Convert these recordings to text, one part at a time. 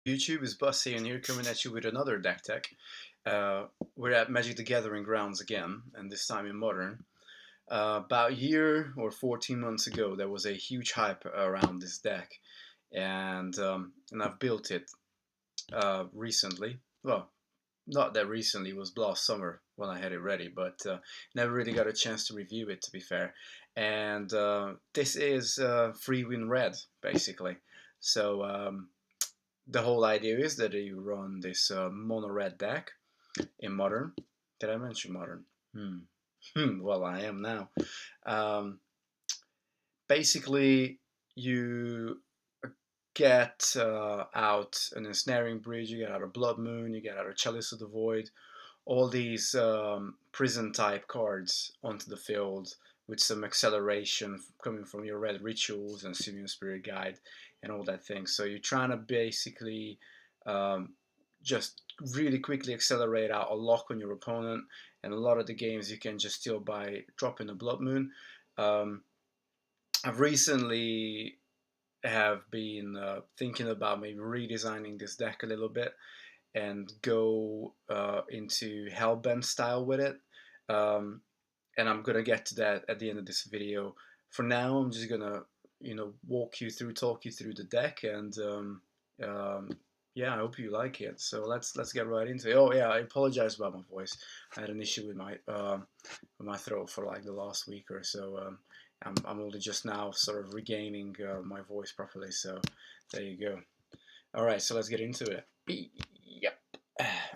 YouTube is Saiyan here, coming at you with another deck tech. We're at Magic the Gathering grounds again, and this time in Modern. About a year or 14 months ago, there was a huge hype around this deck, and I've built it recently. Well, not that recently, it was last summer when I had it ready, but never really got a chance to review it, to be fair. And this is free win red, basically. So the whole idea is that you run this mono red deck in Modern. Did I mention Modern? Well, I am now. Um, Basically, you get out an ensnaring bridge, you get out a blood moon, you get out a chalice of the void, all these prison type cards onto the field with some acceleration coming from your red rituals and Simeon Spirit Guide and all that thing. So you're trying to basically um, just really quickly accelerate out a lock on your opponent. And a lot of the games you can just steal by dropping a Blood Moon. Um, I've recently have been thinking about maybe redesigning this deck a little bit and go into Hellbent style with it. Um, and I'm gonna get to that at the end of this video. For now, I'm just gonna talk you through the deck, and yeah, I hope you like it. So let's get right into it. Oh yeah, I apologize about my voice. I had an issue with my throat for like the last week or so. I'm only just now sort of regaining my voice properly. So there you go. All right, so let's get into it. Yep.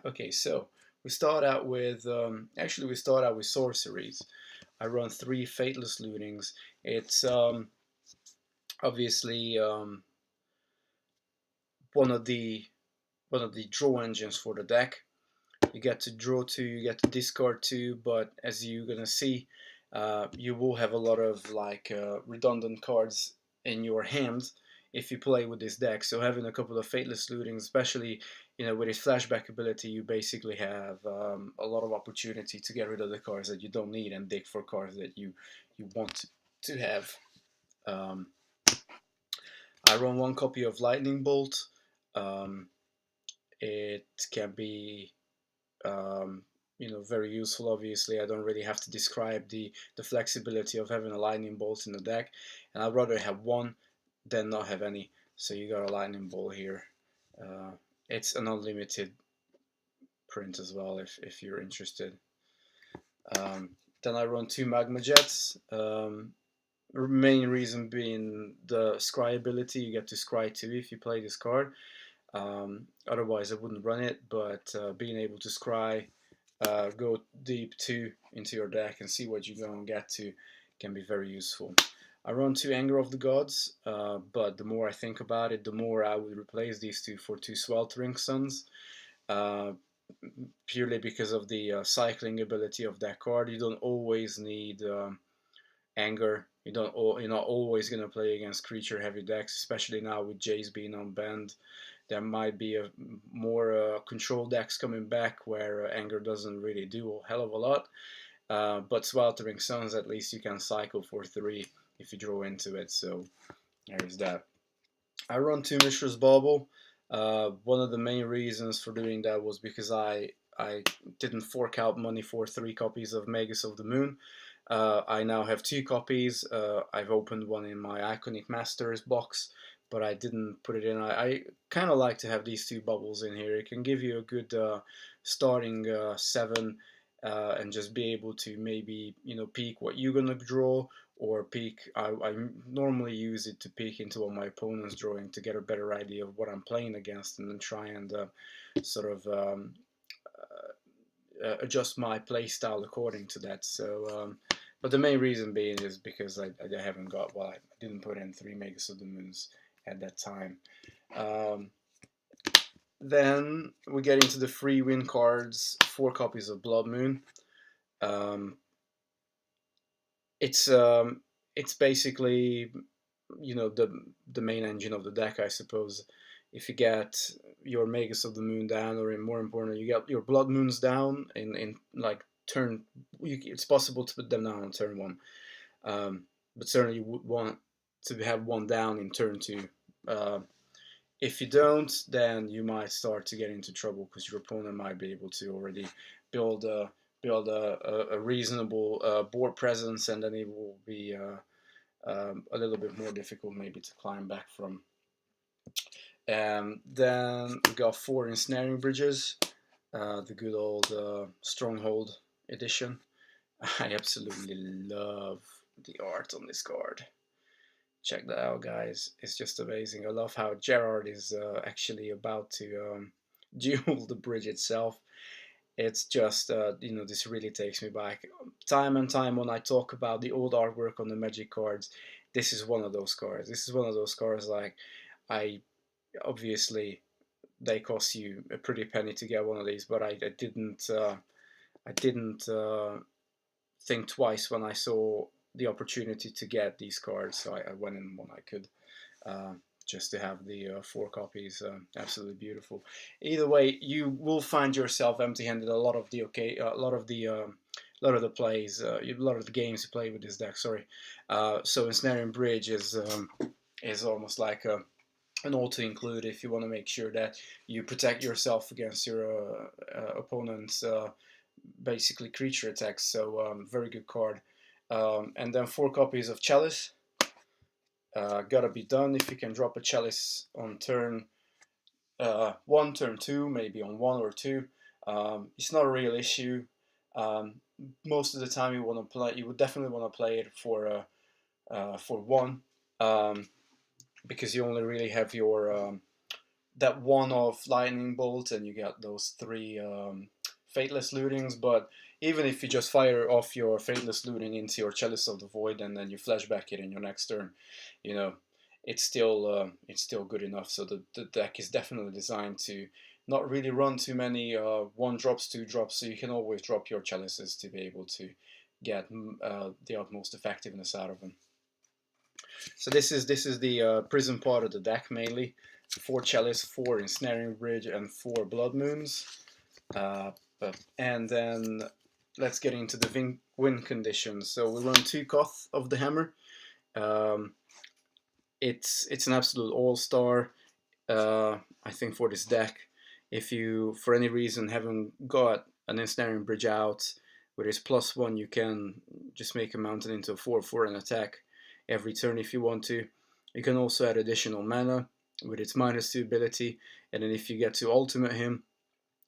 Okay, so we start out with we start out with sorceries. I run 3 Fateless Lootings. It's obviously one of the draw engines for the deck. You get to draw 2, you get to discard 2, but as you're gonna see, you will have a lot of like redundant cards in your hand if you play with this deck. So having a couple of Fateless Looting, especially with its flashback ability, you basically have a lot of opportunity to get rid of the cards that you don't need and dig for cards that you want to have. Um, I run 1 copy of Lightning Bolt. Um, it can be very useful. Obviously, I don't really have to describe the flexibility of having a lightning bolt in the deck, and I'd rather have 1 than not have any. So you got a lightning bolt here. It's an unlimited print as well if you're interested. Then I run 2 magma jets. Main reason being the scry ability. You get to scry 2 if you play this card. Otherwise I wouldn't run it, but being able to scry, go deep 2 into your deck and see what you're going to get to can be very useful. I run 2 Anger of the Gods, but the more I think about it, the more I would replace these 2 for 2 Sweltering Suns, purely because of the cycling ability of that card. You don't always need Anger. You're not always going to play against creature heavy decks, especially now with Jace being unbanned. There might be a more control decks coming back where Anger doesn't really do a hell of a lot. But Sweltering Suns, at least you can cycle for 3 if you draw into it, so there's that. I run 2 Mishra's Bauble. One of the main reasons for doing that was because I didn't fork out money for 3 copies of Magus of the Moon. I now have 2 copies. I've opened one in my Iconic Masters box, but I didn't put it in. I kind of like to have these 2 bubbles in here. It can give you a good starting 7 and just be able to maybe peek what you're gonna draw, or peek. I normally use it to peek into what my opponent's drawing to get a better idea of what I'm playing against, and then try and sort of adjust my play style according to that. So, but the main reason being is because I haven't got, well, I didn't put in 3 Magus of the Moons at that time. Then we get into the free win cards, 4 copies of Blood Moon. It's basically the main engine of the deck, I suppose. If you get your Magus of the Moon down, or more importantly, you get your Blood Moons down in like turn, it's possible to put them down on turn 1, but certainly you would want to have 1 down in turn 2. If you don't, then you might start to get into trouble because your opponent might be able to already build a a reasonable board presence, and then it will be a little bit more difficult maybe to climb back from. Then we got 4 ensnaring bridges, the good old Stronghold edition. I absolutely love the art on this card. Check that out, guys. It's just amazing. I love how Gerard is actually about to duel the bridge itself. It's just, this really takes me back. Time and time when I talk about the old artwork on the Magic cards, this is one of those cards. This is one of those cards, like, I obviously they cost you a pretty penny to get one of these, but I didn't think twice when I saw the opportunity to get these cards, so I went in when I could, just to have the 4 copies. Absolutely beautiful. Either way, you will find yourself empty-handed a lot of the a lot of the plays, a lot of the games you play with this deck. Sorry, so ensnaring bridge is almost like an auto include if you want to make sure that you protect yourself against your opponent's basically creature attacks. So very good card. And then 4 copies of Chalice. Gotta be done. If you can drop a Chalice on turn 1, turn 2, maybe on 1 or 2, it's not a real issue. Most of the time you would definitely want to play it for 1, because you only really have your that 1 of lightning bolt, and you got those 3 Fateless Lootings. But even if you just fire off your Fateless Looting into your Chalice of the Void and then you flashback it in your next turn, it's still good enough. So the deck is definitely designed to not really run too many 1 drops, 2 drops, so you can always drop your Chalices to be able to get the utmost effectiveness out of them. So this is the prison part of the deck mainly. 4 Chalice, 4 Ensnaring Bridge, and 4 Blood Moons. And then let's get into the win conditions. So we run 2 Koth of the Hammer. It's an absolute all-star, I think, for this deck. If you, for any reason, haven't got an Ensnaring Bridge out, with its +1, you can just make a mountain into a 4/4 and attack every turn if you want to. You can also add additional mana with its -2 ability, and then if you get to ultimate him,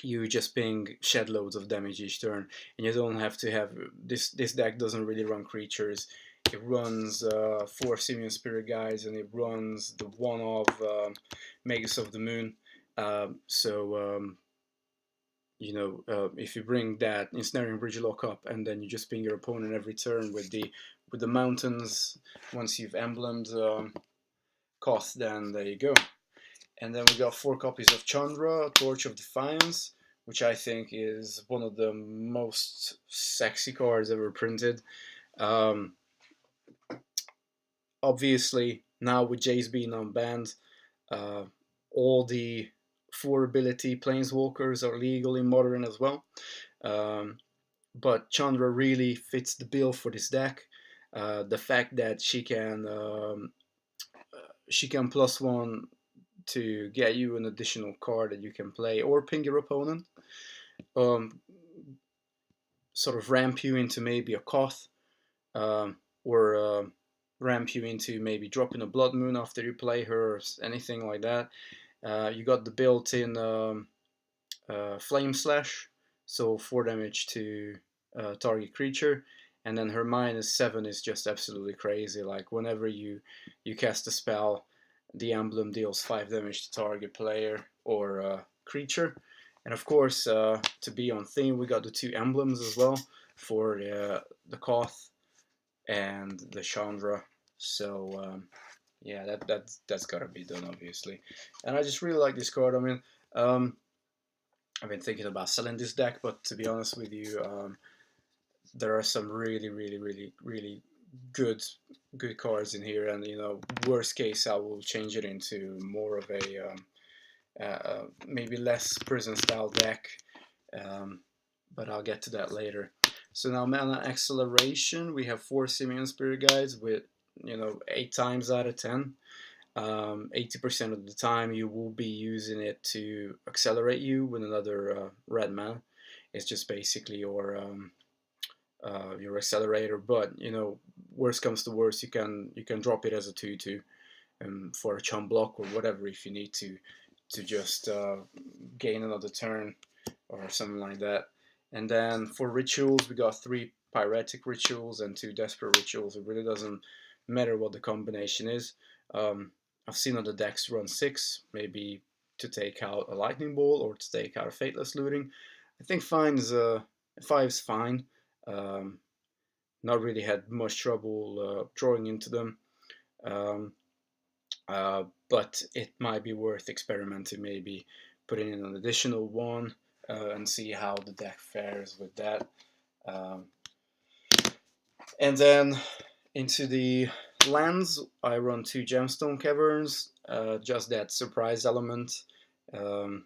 you just ping shed loads of damage each turn, and you don't have to have this deck doesn't really run creatures. It runs 4 Simian Spirit Guides, and it runs the 1 of Magus of the Moon. If you bring that Ensnaring Bridge lock up, and then you just ping your opponent every turn with the mountains, once you've emblemed Koth, then there you go. And then we got 4 copies of Chandra, Torch of Defiance, which I think is one of the most sexy cards ever printed. Obviously, now with Jace being unbanned, all the 4 ability Planeswalkers are legal in Modern as well. But Chandra really fits the bill for this deck. The fact that she can +1 to get you an additional card that you can play or ping your opponent, sort of ramp you into maybe a Koth, or ramp you into maybe dropping a Blood Moon after you play her, or anything like that. You got the built-in Flame Slash, so 4 damage to target creature, and then her -7 is just absolutely crazy. Like, whenever you cast a spell, the emblem deals 5 damage to target player or creature. And of course, to be on theme, we got the 2 emblems as well for the Koth and the Chandra. So yeah, that's gotta be done, obviously. And I just really like this card. I mean, I've been thinking about selling this deck, but to be honest with you, there are some really good cards in here, and worst case, I will change it into more of a maybe less prison style deck, but I'll get to that later. So now mana acceleration, we have 4 Simian Spirit Guides with 8 times out of 10. 80% of the time you will be using it to accelerate you with another red mana. It's just basically your accelerator. But you know, worst comes to worst, you can drop it as a 2/2 for a chum block or whatever if you need to just gain another turn or something like that. And then for rituals, we got 3 pyretic rituals and 2 desperate rituals. It really doesn't matter what the combination is. Um, I've seen other decks run 6, maybe to take out a lightning bolt or to take out a fateless looting. I think five's fine. Um, Not really had much trouble drawing into them. Um, but it might be worth experimenting, maybe putting in an additional one and see how the deck fares with that. Um, and then into the lands, I run 2 gemstone caverns, just that surprise element. Um,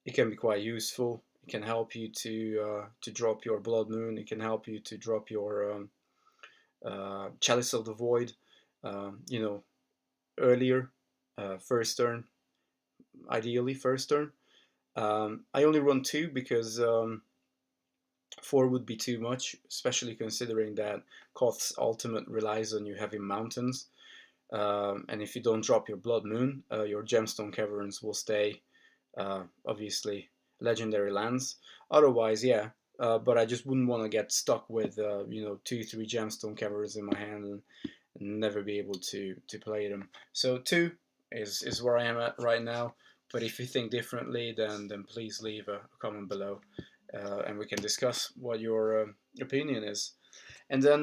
it can be quite useful. It can help you to drop your blood moon. It can help you to drop your chalice of the void. You know, earlier, first turn, ideally first turn. I only run 2 because 4 would be too much, especially considering that Koth's ultimate relies on you having mountains. And if you don't drop your Blood Moon, your Gemstone Caverns will stay, obviously, legendary lands. Otherwise, yeah. But I just wouldn't want to get stuck with, you know, 2, 3 Gemstone Caverns in my hand and never be able to play them. So 2 is where I am at right now. But if you think differently, then please leave a comment below, and we can discuss what your opinion is. And then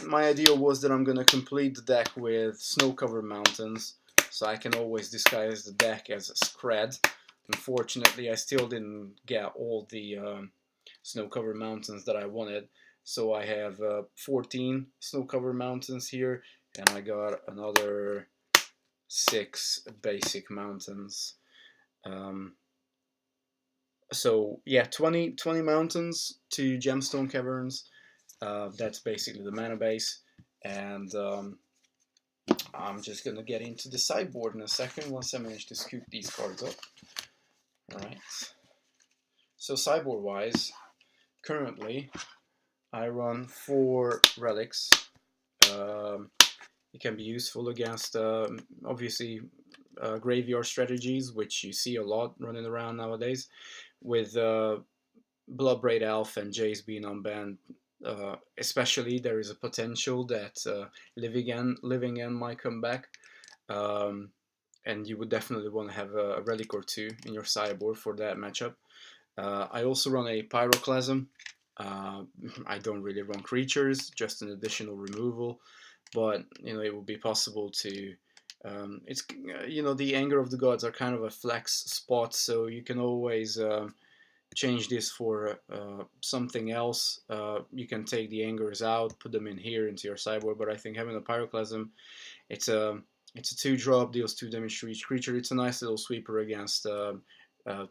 my idea was that I'm gonna complete the deck with snow-covered mountains, so I can always disguise the deck as a Scred. Unfortunately, I still didn't get all the snow-covered mountains that I wanted, so I have 14 snow-covered mountains here, and I got another 6 basic mountains. So yeah, 20 mountains, 2 gemstone caverns. That's basically the mana base, and I'm just gonna get into the sideboard in a second once I manage to scoop these cards up. All right. So sideboard wise, currently I run 4 relics. Um, it can be useful against obviously graveyard strategies, which you see a lot running around nowadays, with Bloodbraid Elf and Jace being unbanned. Especially, there is a potential that Living End might come back, um, and you would definitely want to have a relic or 2 in your sideboard for that matchup. I also run a Pyroclasm. I don't really run creatures, just an additional removal, but you know it would be possible to. It's you know, the Anger of the Gods are kind of a flex spot, so you can always change this for something else. You can take the Angers out, put them in here into your sideboard, but I think having a Pyroclasm, it's a 2-drop, deals 2 damage to each creature. It's a nice little sweeper against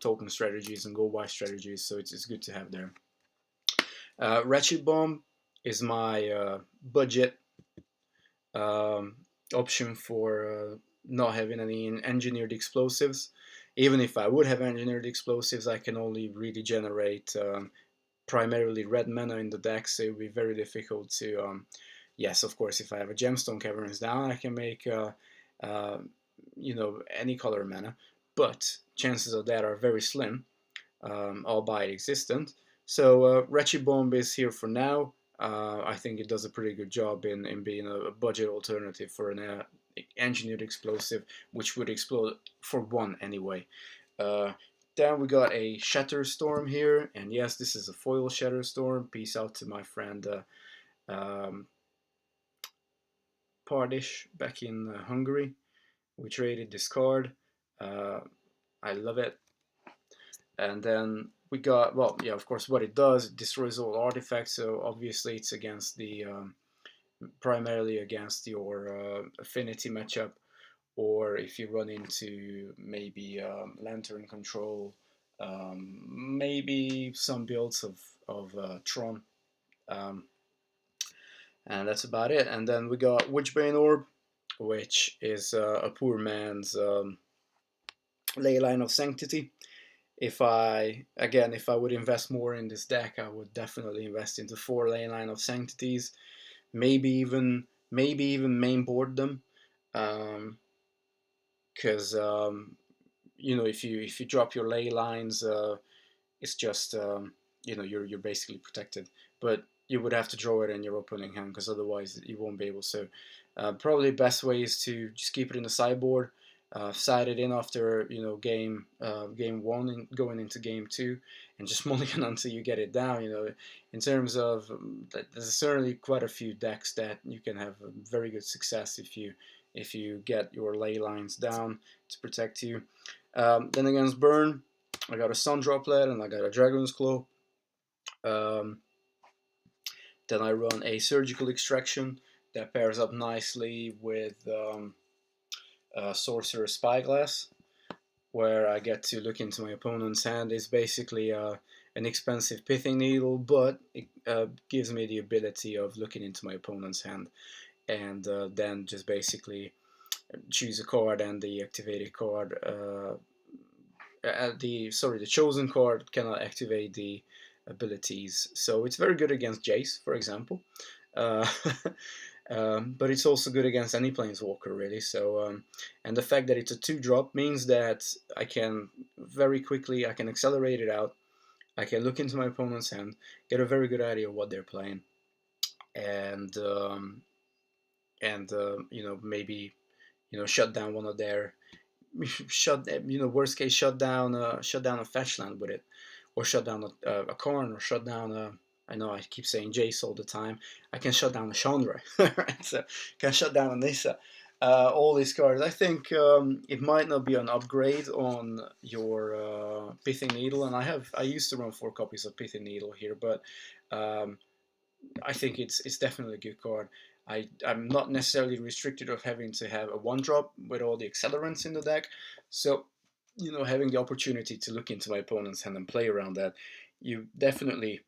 token strategies and go-by strategies, so it's good to have there. Ratchet Bomb is my budget option for not having any engineered explosives. Even if I would have engineered explosives, I can only really generate primarily red mana in the deck, so it would be very difficult to. Yes, of course, if I have a Gemstone Caverns down, I can make you know, any color mana, but chances of that are very slim, albeit existent. So Wretched Bomb is here for now. I think it does a pretty good job in being a budget alternative for an engineered explosive, which would explode for 1 anyway. Then we got a Shatter Storm here, and yes, this is a foil Shatter Storm. Peace out to my friend Pardish back in Hungary. We traded this card. I love it. And then we got, well, yeah, of course, what it does, it destroys all artifacts, so obviously it's against the, primarily against your affinity matchup, or if you run into maybe Lantern Control, maybe some builds of Tron, and that's about it. And then we got Witchbane Orb. which is a poor man's ley line of sanctity. If I would invest more in this deck, I would definitely invest into 4 ley line of sanctities, maybe even mainboard them, because if you drop your ley lines, it's just you're basically protected, but you would have to draw it in your opening hand because otherwise you won't be able to. Probably best way is to just keep it in the sideboard, side it in after game one and going into game two, and just mulligan until you get it down. In terms of there's certainly quite a few decks that you can have very good success if you get your ley lines down to protect you. Then against Burn, I got a Sun Droplet and I got a Dragon's Claw. Um, then I run a Surgical Extraction that pairs up nicely with Sorcerer Spyglass, where I get to look into my opponent's hand. It's basically an expensive Pithing Needle, but it gives me the ability of looking into my opponent's hand and then just basically choose a card, and the activated card the chosen card cannot activate the abilities. So it's very good against Jace, for example. Uh, but it's also good against any planeswalker, really. And the fact that it's a 2-drop means that I can accelerate it out. I can look into my opponent's hand, get a very good idea of what they're playing, and maybe shut down one of their worst case shut down a fetch land with it, or shut down a Karn, or shut down a, I know I keep saying Jace all the time. I can shut down a Chandra, right? So can shut down a Nissa. All these cards. I think it might not be an upgrade on your Pithing Needle, and I used to run 4 copies of Pithing Needle here, but um, I think it's definitely a good card. I'm not necessarily restricted of having to have a 1-drop with all the accelerants in the deck. So, having the opportunity to look into my opponent's hand and play around that, you definitely,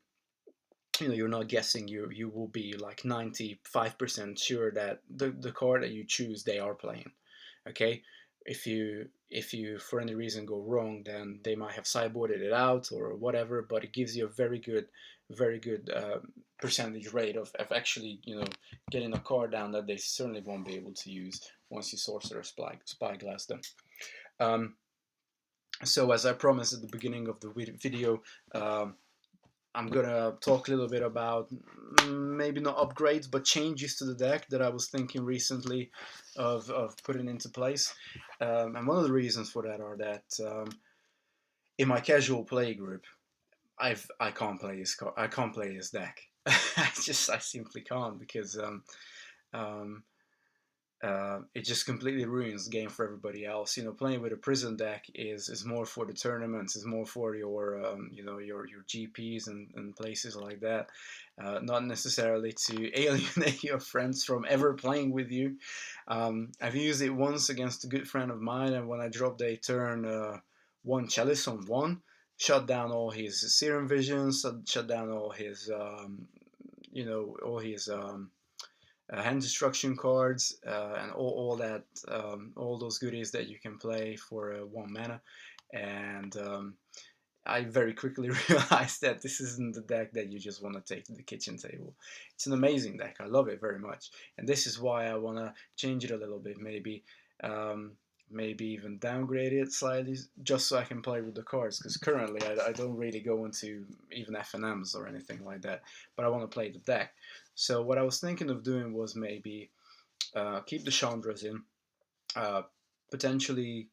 you're not guessing. You will be like 95% sure that the card that you choose, they are playing. Okay? If you for any reason go wrong, then they might have sideboarded it out or whatever, but it gives you a very good percentage rate of actually getting a card down that they certainly won't be able to use once you Sorcerer Spyglass them. Um, so as I promised at the beginning of the video, um, I'm gonna talk a little bit about maybe not upgrades, but changes to the deck that I was thinking recently of putting into place. And one of the reasons for that are that in my casual play group, I can't play I can't play this deck. I simply can't, because um, it just completely ruins the game for everybody else. Playing with a prison deck is more for the tournaments, is more for your your GPs and places like that, not necessarily to alienate your friends from ever playing with you. I've used it once against a good friend of mine, and when I dropped a turn 1 Chalice on 1, shut down all his Serum Visions, shut down all his all his hand destruction cards, and all that, all those goodies that you can play for 1 mana. And I very quickly realized that this isn't the deck that you just want to take to the kitchen table. It's an amazing deck. I love it very much, and this is why I want to change it a little bit. Um, maybe even downgrade it slightly, just so I can play with the cards. Because currently I don't really go into even FNMs or anything like that, but I want to play the deck. So what I was thinking of doing was maybe keep the Chandras in, uh, potentially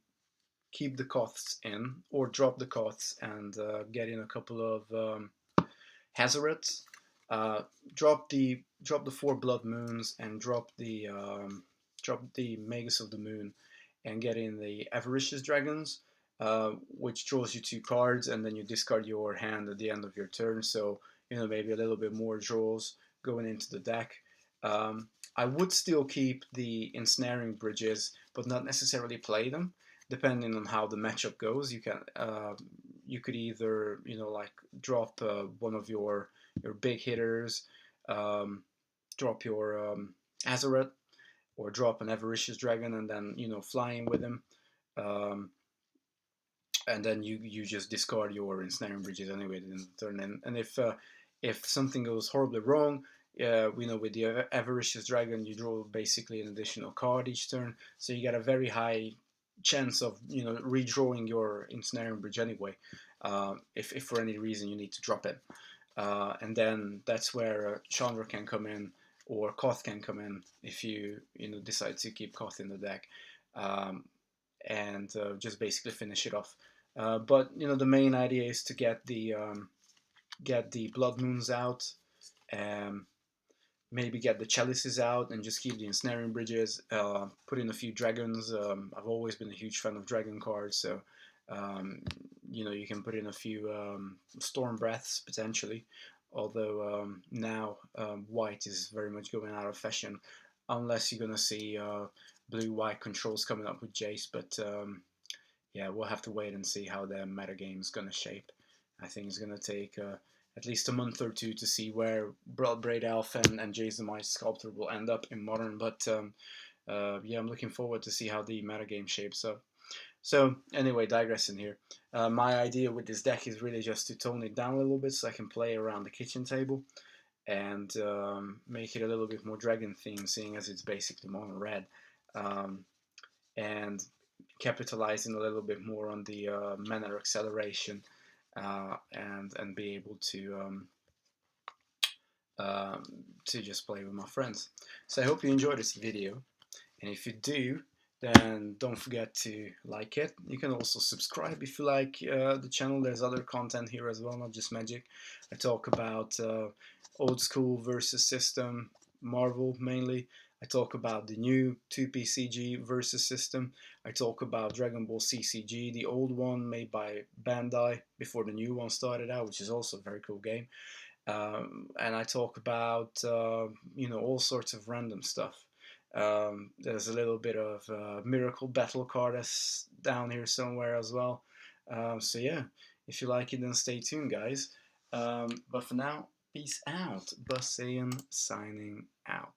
keep the Koths in, or drop the Koths and get in a couple of Hazarets. Uh, drop the 4 Blood Moons and drop the Magus of the Moon, and get in the Avaricious Dragons, which draws you 2 cards, and then you discard your hand at the end of your turn. So maybe a little bit more draws going into the deck. I would still keep the Ensnaring Bridges, but not necessarily play them. Depending on how the matchup goes, you could either like drop one of your big hitters, drop your Azaret, or drop an avaricious dragon and then flying with him. Um, and then you just discard your ensnaring bridges anyway in the turn. And if something goes horribly wrong, with the avaricious dragon, you draw basically an additional card each turn, so you get a very high chance of redrawing your ensnaring bridge anyway, if for any reason you need to drop it. And then that's where Chandra can come in, or Koth can come in if you decide to keep Koth in the deck, um, and just basically finish it off. But the main idea is to get the blood moons out, um, maybe get the chalices out, and just keep the ensnaring bridges. Put in a few dragons. I've always been a huge fan of dragon cards, so um, you can put in a few storm breaths potentially. Although now white is very much going out of fashion, unless you're gonna see blue-white controls coming up with Jace. But yeah, we'll have to wait and see how the metagame is going to shape. I think it's going to take at least a month or two to see where Bloodbraid Elf and Jace the Might Sculptor will end up in Modern. But yeah, I'm looking forward to see how the metagame shapes up. So anyway, digressing here. My idea with this deck is really just to tone it down a little bit so I can play around the kitchen table and make it a little bit more dragon themed, seeing as it's basically mono red. And capitalizing a little bit more on the mana acceleration, and be able to just play with my friends. So I hope you enjoyed this video, and if you do, then don't forget to like it. You can also subscribe if you like the channel. There's other content here as well, not just Magic. I talk about old school versus system, Marvel mainly. I talk about the new 2PCG versus system. I talk about Dragon Ball CCG, the old one made by Bandai before the new one started out, which is also a very cool game. And I talk about all sorts of random stuff. There's a little bit of Miracle Battle card that's down here somewhere as well. So yeah, if you like it, then stay tuned, guys. But for now, peace out. Saiyan signing out.